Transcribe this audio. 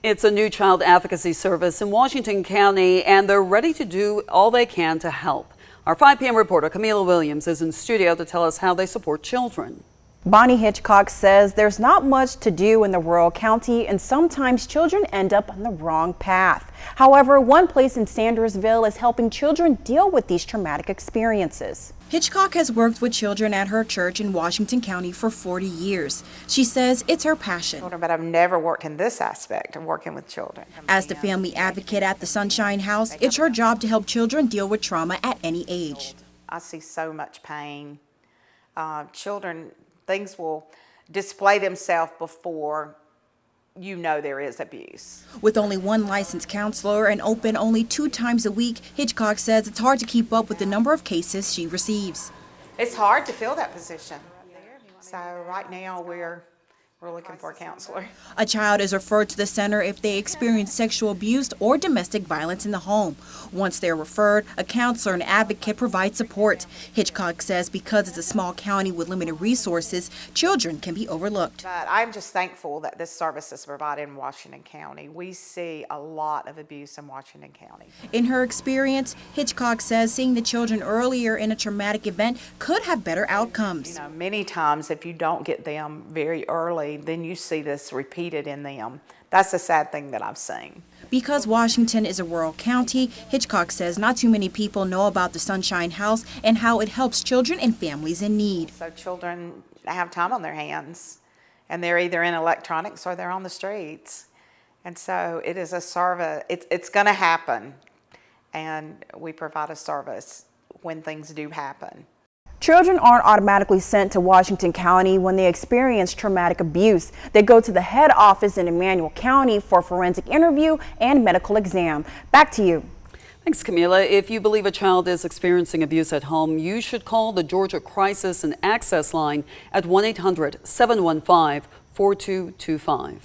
It's a new child advocacy service in Washington County, and they're ready to do all they can to help. Our 5 p.m. reporter Camila Williams is in studio to tell us how they support children. Bonnie Hitchcock says there's not much to do in the rural county, and sometimes children end up on the wrong path. However, one place in Sandersville is helping children deal with these traumatic experiences. Hitchcock has worked with children at her church in Washington County for 40 years. She says it's her passion. But I've never worked in this aspect of working with children. As the family advocate at the Sunshine House, it's her job to help children deal with trauma at any age. I see so much pain. Children, things will display themselves before you know there is abuse. With only one licensed counselor and open only 2 times a week, Hitchcock says it's hard to keep up with the number of cases she receives. It's hard to fill that position. So right now we're looking for a counselor. A child is referred to the center if they experience sexual abuse or domestic violence in the home. Once they're referred, a counselor and advocate provide support. Hitchcock says because it's a small county with limited resources, children can be overlooked. But I'm just thankful that this service is provided in Washington County. We see a lot of abuse in Washington County. In her experience, Hitchcock says seeing the children earlier in a traumatic event could have better outcomes. You know, many times if you don't get them very early, then you see this repeated in them. That's a sad thing that I've seen. Because Washington is a rural county, Hitchcock says not too many people know about the Sunshine House and how it helps children and families in need. So children have time on their hands, and they're either in electronics or they're on the streets. And so it is a service, it's going to happen, and we provide a service when things do happen. Children aren't automatically sent to Washington County when they experience traumatic abuse. They go to the head office in Emmanuel County for a forensic interview and medical exam. Back to you. Thanks, Camila. If you believe a child is experiencing abuse at home, you should call the Georgia Crisis and Access Line at 1-800-715-4225.